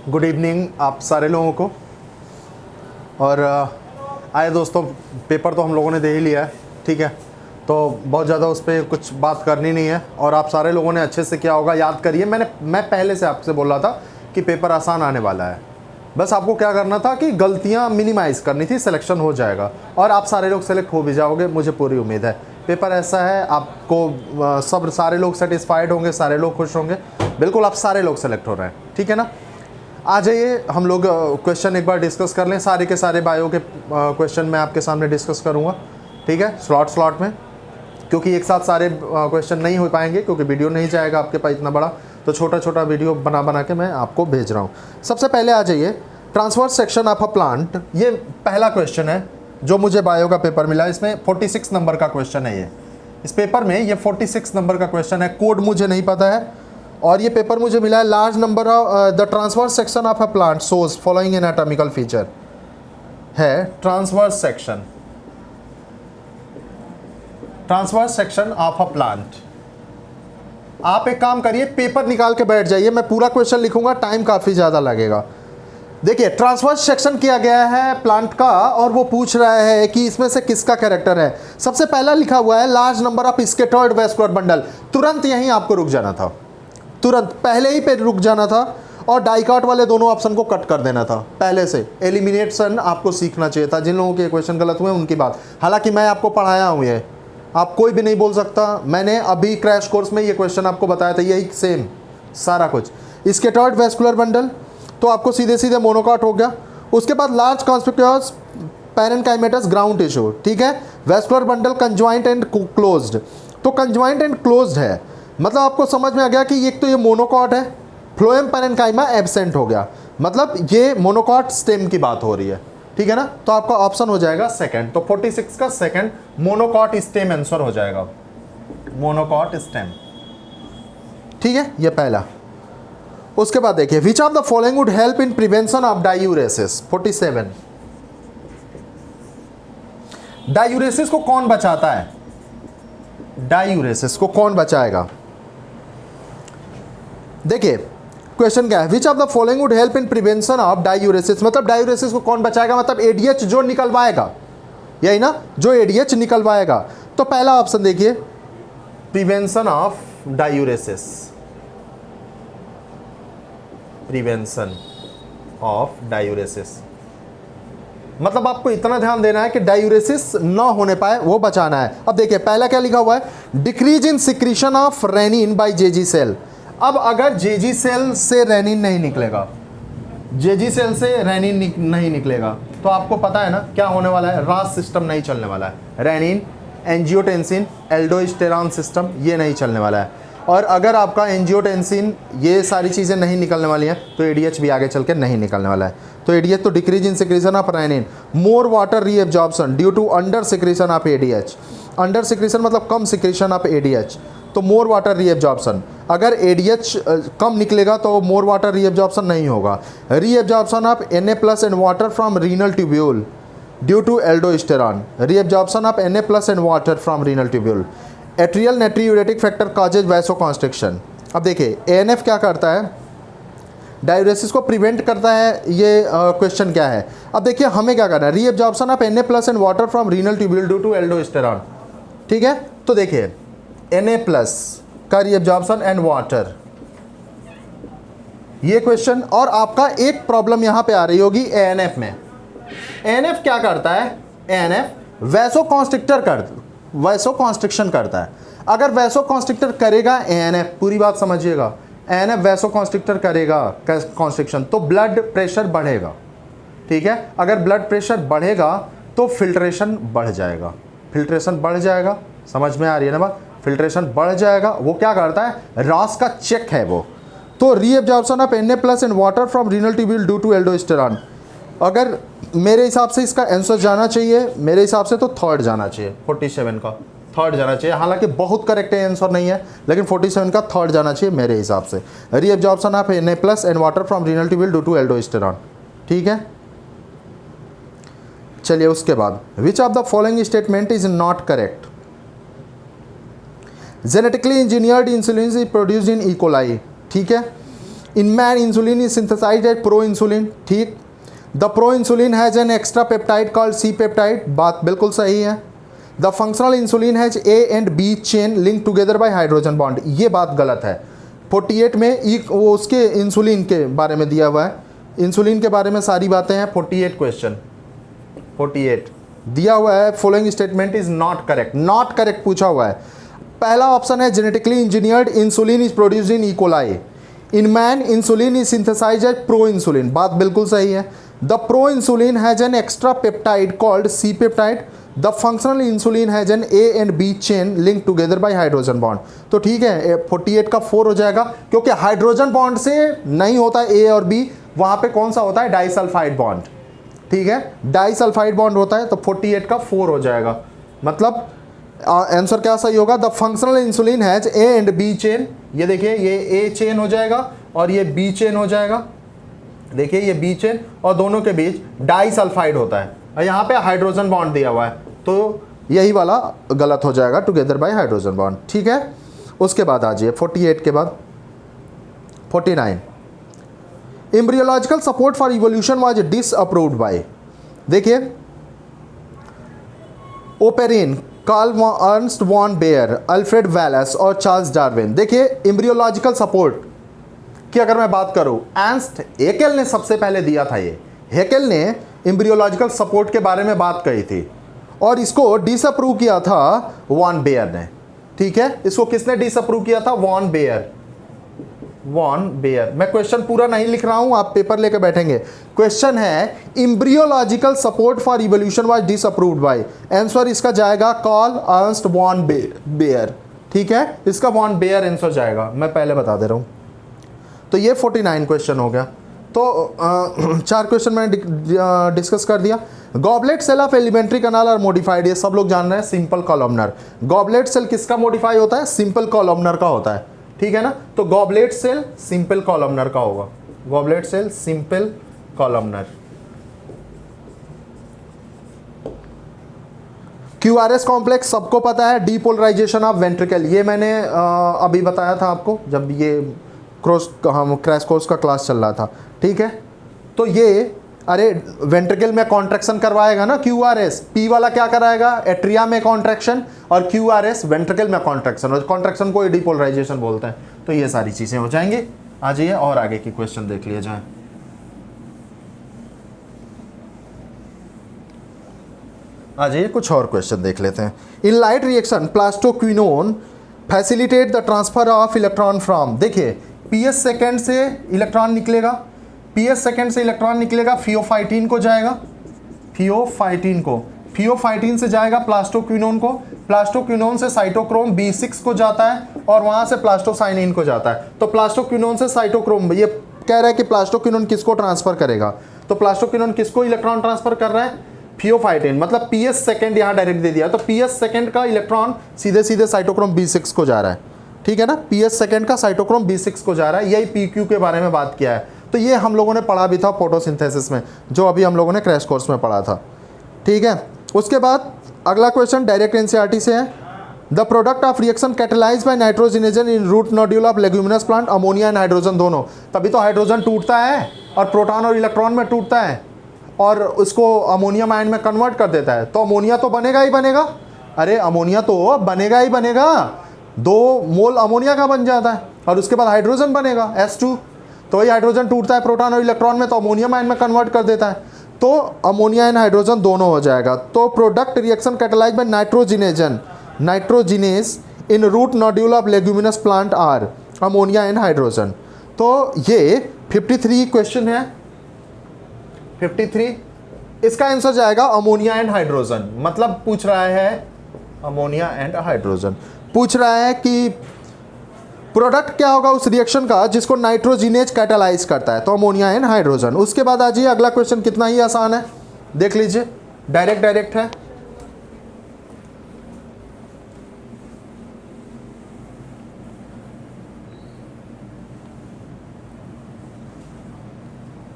Good evening आप सारे लोगों को। और आए दोस्तों, पेपर तो हम लोगों ने दे ही लिया है, ठीक है, तो बहुत ज़्यादा उस पर कुछ बात करनी नहीं है। और आप सारे लोगों ने अच्छे से किया होगा, याद करिए। मैं पहले से आपसे बोल रहा था कि पेपर आसान आने वाला है, बस आपको क्या करना था कि गलतियां मिनिमाइज़ करनी थी, सिलेक्शन हो जाएगा और आप सारे लोग सेलेक्ट हो भी जाओगे, मुझे पूरी उम्मीद है। पेपर ऐसा है, आपको सब सारे लोग सेटिस्फाइड होंगे, सारे लोग खुश होंगे, बिल्कुल आप सारे लोग सेलेक्ट हो रहे हैं, ठीक है ना। आ जाइए, हम लोग क्वेश्चन एक बार डिस्कस कर लें। सारे के सारे बायो के क्वेश्चन मैं आपके सामने डिस्कस करूँगा, ठीक है, स्लॉट में, क्योंकि एक साथ सारे क्वेश्चन नहीं हो पाएंगे, क्योंकि वीडियो नहीं जाएगा आपके पास इतना बड़ा, तो छोटा छोटा वीडियो बना के मैं आपको भेज रहा हूँ। सबसे पहले आ जाइए, transverse section of a plant, ये पहला क्वेश्चन है जो मुझे बायो का पेपर मिला। इसमें 46 नंबर का क्वेश्चन है। ये इस पेपर में ये 46 नंबर का क्वेश्चन है। कोड मुझे नहीं पता है और ये पेपर मुझे मिला है। Large number of the transverse section of a plant shows following anatomical feature है। Transverse section of a plant. आप एक काम करिए, पेपर निकाल के बैठ जाइए, मैं पूरा क्वेश्चन लिखूंगा, टाइम काफ़ी ज़्यादा लगेगा। देखिए, ट्रांसवर्स सेक्शन किया गया है प्लांट का और वो पूछ रहा है कि इसमें से किसका कैरेक्टर है। सबसे पहला लिखा हुआ है large number of scattered vascular bundle. तुरंत यहीं आपको रुक जाना था, तुरंत पहले ही पे रुक जाना था और डाइकाट वाले दोनों ऑप्शन को कट कर देना था पहले से। एलिमिनेशन आपको सीखना चाहिए था। जिन लोगों के क्वेश्चन गलत हुए उनकी बात, हालांकि मैं आपको पढ़ाया हूँ, ये आप कोई भी नहीं बोल सकता। मैंने अभी क्रैश कोर्स में ये क्वेश्चन आपको बताया था, यही सेम सारा कुछ। स्कैटर्ड वैस्कुलर बंडल तो आपको सीधे सीधे मोनोकॉट हो गया। उसके बाद large conspicuous parenchymatous ground tissue, ठीक है। Vascular bundle conjoint and closed, तो कंजॉइंट एंड क्लोज्ड है, मतलब आपको समझ में आ गया कि एक तो ये मोनोकॉट है, फ्लोएम पैरेन्काइमा एब्सेंट हो गया, मतलब ये मोनोकॉट स्टेम की बात हो रही है, ठीक है ना। तो आपका ऑप्शन हो जाएगा सेकंड, तो 46 का सेकंड मोनोकॉट स्टेम आंसर हो जाएगा, मोनोकॉट स्टेम, ठीक है, ये पहला। उसके बाद देखिए, विच of the following would help in prevention of diuresis. 47, diuresis को कौन बचाता है? डायूरेसिस को कौन बचाएगा? देखिए क्वेश्चन क्या है, विच of the following would help in prevention of diuresis, मतलब डायूरेसिस को कौन बचाएगा, मतलब एडीएच जो निकलवाएगा, यही ना, जो एडीएच निकलवाएगा। तो पहला ऑप्शन देखिए, prevention of diuresis, prevention of diuresis, मतलब आपको इतना ध्यान देना है कि डायूरेसिस ना होने पाए, वो बचाना है। अब देखिए पहला क्या लिखा हुआ है, decrease in secretion of renin by JG cell. अब अगर जेजी सेल से रेनिन नहीं निकलेगा, जेजी सेल से रेनिन नहीं निकलेगा, तो आपको पता है ना क्या होने वाला है, रास सिस्टम नहीं चलने वाला है। रेनिन, एंजियोटेंसिन, एल्डोस्टेरॉन सिस्टम ये नहीं चलने वाला है। और अगर आपका एंजियोटेंसिन ये सारी चीज़ें नहीं निकलने वाली हैं तो एडीएच भी आगे चल के नहीं निकलने वाला है। तो एडीएच तो decrease in secretion of renin, more water reabsorption due to under secretion of ADH. Under secretion मतलब कम सिक्रीशन ऑफ एडीएच, तो मोर वाटर रीएब्जॉर्प्शन। अगर एडीएच कम निकलेगा तो मोर वाटर रीएब्जॉर्प्शन नहीं होगा। Reabsorption of Na+ and water from renal tubule due to aldosterone, reabsorption of Na+ and water from renal tubule. Atrial natriuretic factor causes vasoconstriction. अब देखिए ANF क्या करता है, डायूरेसिस को प्रिवेंट करता है, ये क्वेश्चन क्या है। अब देखिए हमें क्या करना है, reabsorption of Na+ and water from renal tubule due to aldosterone, ठीक है। तो देखिए Na+ का रीएब्जॉर्प्शन एंड वाटर, ये क्वेश्चन। और आपका एक प्रॉब्लम यहां पे आ रही होगी एएनएफ में। एएनएफ क्या करता है, एएनएफ वैसोकॉन्स्ट्रिक्शन करता है। अगर वैसोकॉन्स्ट्रिक्टर करेगा एएनएफ, पूरी बात समझिएगा, एएनएफ वैसोकॉन्स्ट्रिक्टर करेगा कॉन्स्ट्रिक्शन तो ब्लड प्रेशर बढ़ेगा, ठीक है। अगर ब्लड प्रेशर बढ़ेगा तो फिल्ट्रेशन बढ़ जाएगा, फिल्ट्रेशन बढ़ जाएगा, समझ में आ रही है ना बात, फिल्ट्रेशन बढ़ जाएगा। वो क्या करता है, रास का चेक है वो। तो reabsorption of Na+ and water from renal tubule due to aldosterone, अगर मेरे हिसाब से इसका आंसर जाना चाहिए, मेरे हिसाब से तो थर्ड जाना चाहिए, 47 का थर्ड जाना चाहिए। हालांकि बहुत करेक्ट आंसर नहीं है, लेकिन 47 का थर्ड जाना चाहिए मेरे हिसाब से। Reabsorption of Na+ and water from renal tubule due to aldosterone, ठीक है। चलिए उसके बाद, which of the following statement is not correct. Genetically engineered insulin is produced in E. Coli, ठीक है। In man insulin is synthesised as pro insulin, ठीक। The pro insulin has an extra peptide called C peptide, बात बिल्कुल सही है। The functional insulin has A and B chain link together by hydrogen bond, ये बात गलत है। 48 में वो उसके इंसुलिन के बारे में दिया हुआ है, इंसुलिन के बारे में सारी बातें हैं। 48 क्वेश्चन 48 दिया हुआ है, following statement is not correct, not correct पूछा हुआ है। पहला ऑप्शन है genetically engineered insulin is produced in E coli, in man insulin is synthesised as pro insulin, बात बिल्कुल सही है। The pro insulin has an extra peptide called C peptide, the functional insulin has an A and B chain link together by hydrogen bond, तो ठीक है 48 का 4 हो जाएगा, क्योंकि हाइड्रोजन बॉन्ड से नहीं होता ए और बी, वहां पे कौन सा होता है, डाइसल्फाइड बॉन्ड, ठीक है, डाइसल्फाइड बॉन्ड होता है, तो 48 का 4 हो जाएगा। मतलब आंसर क्या सही होगा, the functional insulin has A and B chain, ये देखिए ये ए चेन हो जाएगा और ये बी चेन हो जाएगा, देखिए ये बी चेन और दोनों के बीच डाइसल्फाइड होता है, और यहाँ पे हाइड्रोजन बॉन्ड दिया हुआ है, तो यही वाला गलत हो जाएगा, टुगेदर बाय हाइड्रोजन बॉन्ड, ठीक है। उसके बाद आ जाइए 48 के बाद 49, embryological support for evolution was disapproved by, देखिए Oparin, Karl Ernst von Baer, Alfred Wallace और चार्ल्स डार्विन। देखिए एम्ब्रियोलॉजिकल सपोर्ट की अगर मैं बात करूं, एर्नस्ट हेकेल ने सबसे पहले दिया था, ये हेकेल ने एम्ब्रियोलॉजिकल सपोर्ट के बारे में बात कही थी और इसको डिसअप्रूव किया था वॉन बेयर ने, ठीक है। इसको किसने डिसअप्रूव किया था, वॉन बेयर, वॉन बेयर। मैं क्वेश्चन पूरा नहीं लिख रहा हूं, आप पेपर लेकर बैठेंगे। क्वेश्चन है embryological support for evolution was disapproved by, answer इसका जाएगा कार्ल अर्नस्ट वॉन बेयर, ठीक है, इसका वॉन बेयर आंसर जाएगा, मैं पहले बता दे रहा हूं। तो ये 49 क्वेश्चन हो गया। तो 4 क्वेश्चन मैंने डिस्कस कर दिया। Goblet cell of alimentary canal are modified, ये सब लोग जान रहे हैं, सिंपल कॉलमनर। गॉबलेट सेल किसका मॉडिफाई होता है, सिंपल कॉलमनर का होता है, ठीक है ना। तो गॉबलेट सेल सिंपल कॉलमनर का होगा, goblet cell simple columnar. QRS complex सबको पता है, डीपोलराइजेशन ऑफ वेंट्रिकल, ये मैंने अभी बताया था आपको जब ये क्रैश कोर्स का क्लास चल रहा था, ठीक है। तो ये अरे वेंट्रिकल में कॉन्ट्रैक्शन करवाएगा ना क्यूआरएस, पी वाला क्या कराएगा, एट्रिया में कॉन्ट्रैक्शन, और क्यूआरएस वेंट्रिकल में कॉन्ट्रैक्शन, और कॉन्ट्रैक्शन को डीपोलराइजेशन बोलते हैं। तो ये सारी चीज़ें हो जाएंगी। आ जाइए और आगे की क्वेश्चन देख लिए जाए। आ जाइए कुछ और क्वेश्चन देख लेते हैं। In light reaction plastoquinone facilitate the transfer of electron from, देखिए पीएस सेकेंड से इलेक्ट्रॉन निकलेगा, पीएस सेकेंड से इलेक्ट्रॉन निकलेगा, फियोफाइटिन को जाएगा, फियोफाइटिन को, फियोफाइटिन से जाएगा प्लास्टोक्विनोन को, प्लास्टोक्विनोन से साइटोक्रोम B6 को जाता है और वहां से प्लास्टोसाइनिन को जाता है। तो प्लास्टोक्विनोन से साइटोक्रोम, ये कह रहा है कि प्लास्टोक्विनोन किसको ट्रांसफर करेगा, तो प्लास्टोक्विनोन किसको इलेक्ट्रॉन ट्रांसफर कर रहा है, फियोफाइटिन, मतलब पीएस सेकेंड यहाँ डायरेक्ट दे दिया, तो पीएस सेकेंड का इलेक्ट्रॉन सीधे सीधे साइटोक्रोम B6 को जा रहा है, ठीक है ना। पीएस सेकेंड का साइटोक्रोम B6 को जा रहा है, यही पीक्यू के बारे में बात किया है। तो ये हम लोगों ने पढ़ा भी था फोटोसिंथेसिस में, जो अभी हम लोगों ने क्रैश कोर्स में पढ़ा था, ठीक है। उसके बाद अगला क्वेश्चन डायरेक्ट एनसीईआरटी से है, the product of reaction catalysed by nitrogenase in root nodule of leguminous plant, ammonia and hydrogen दोनों, तभी तो हाइड्रोजन टूटता है और प्रोटॉन और इलेक्ट्रॉन में टूटता है और उसको अमोनियम आयन में कन्वर्ट कर देता है, तो अमोनिया तो बनेगा ही बनेगा, अरे अमोनिया तो बनेगा ही बनेगा, 2 मोल अमोनिया का बन जाता है और उसके बाद हाइड्रोजन बनेगा H2, तो वही हाइड्रोजन टूटता है प्रोटॉन और इलेक्ट्रॉन में, तो अमोनियम आयन में कन्वर्ट कर देता है, तो अमोनिया एंड हाइड्रोजन दोनों हो जाएगा। तो product reaction catalysed by nitrogenase, nitrogenase in root nodule of leguminous plant are ammonia and hydrogen. तो ये 53 क्वेश्चन है, 53, इसका आंसर जाएगा अमोनिया एंड हाइड्रोजन, मतलब पूछ रहा है अमोनिया एंड हाइड्रोजन, पूछ रहा है कि प्रोडक्ट क्या होगा उस रिएक्शन का जिसको नाइट्रोजिनेज कैटालाइज करता है, तो अमोनिया एंड हाइड्रोजन। उसके बाद आ जाइए अगला क्वेश्चन, कितना ही आसान है, देख लीजिए, डायरेक्ट है।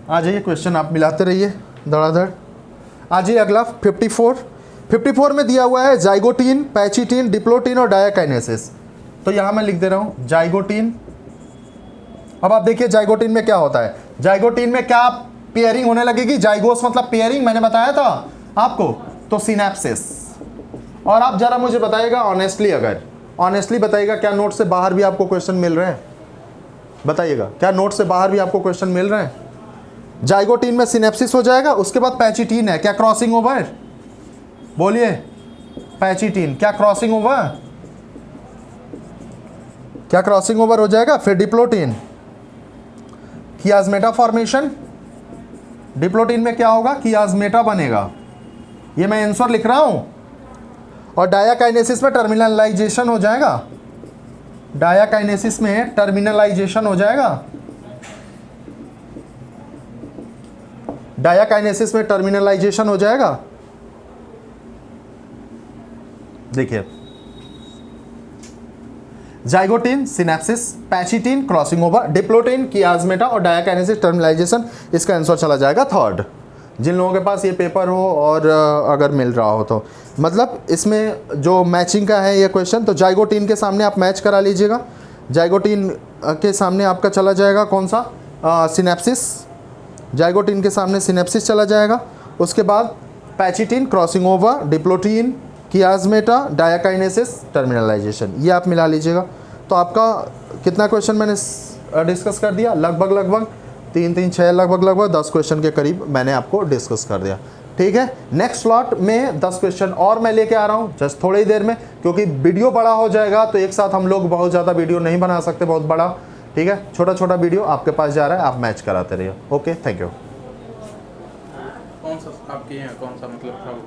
आ जाइए क्वेश्चन आप मिलाते रहिए धड़ाधड़। आ जाइए अगला 54 में दिया हुआ है जाइगोटीन, पैचिटीन, डिप्लोटीन और डायाकाइनेसिस। तो यहां मैं लिख दे रहा हूं जाइगोटीन, अब आप देखिए जाइगोटीन में क्या होता है, जाइगोटीन में क्या पेयरिंग होने लगेगी, जाइगोस मतलब पेयरिंग, मैंने बताया था आपको, तो सिनेप्सिस। और आप जरा मुझे बताइएगा ऑनेस्टली, अगर ऑनेस्टली बताइएगा क्या नोट से बाहर भी आपको क्वेश्चन मिल रहे हैं, बताइएगा क्या नोट से बाहर भी आपको क्वेश्चन मिल रहे हैं। जाइगोटीन में सिनेप्सिस हो जाएगा, उसके बाद पैचिटीन है, क्या क्रॉसिंग ओवर, बोलिए पैचिटीन, क्या क्रॉसिंग ओवर, क्या क्रॉसिंग ओवर हो जाएगा। फिर डिप्लोटीन, कियाज्मेटा फॉर्मेशन, डिप्लोटीन में क्या होगा, कियाज्मेटा बनेगा, ये मैं आंसर लिख रहा हूं। और डायाकाइनेसिस में टर्मिनलाइजेशन हो जाएगा, डायाकाइनेसिस में टर्मिनलाइजेशन हो जाएगा, डायाकाइनेसिस में टर्मिनलाइजेशन हो जाएगा। देखिए zygotene synapsis, pachytene crossing over, diplotene chiasmata और डायाकाइनेसिस टर्मिनलाइजेशन, इसका आंसर चला जाएगा थर्ड। जिन लोगों के पास ये पेपर हो और अगर मिल रहा हो तो, मतलब इसमें जो मैचिंग का है ये क्वेश्चन, तो जाइगोटीन के सामने आप मैच करा लीजिएगा, जाइगोटीन के सामने आपका चला जाएगा कौन सा, सिनेप्सिस, जाइगोटीन के सामने सिनेप्सिस चला जाएगा, उसके बाद pachytene crossing over, diplotene कियाज्मेटा, डायाकाइनेसिस terminalisation, ये आप मिला लीजिएगा। तो आपका कितना क्वेश्चन मैंने डिस्कस कर दिया, लगभग 3-3-6 लगभग 10 क्वेश्चन के करीब मैंने आपको डिस्कस कर दिया। ठीक है, नेक्स्ट स्लॉट में 10 क्वेश्चन और मैं लेके आ रहा हूँ जस्ट थोड़ी देर में, क्योंकि वीडियो बड़ा हो जाएगा तो एक साथ हम लोग बहुत ज़्यादा वीडियो नहीं बना सकते बहुत बड़ा। ठीक है, छोटा छोटा वीडियो आपके पास जा रहा है, आप मैच कराते रहिए। Okay, thank you. कौन सा आपके यहाँ कौन सा मतलब था?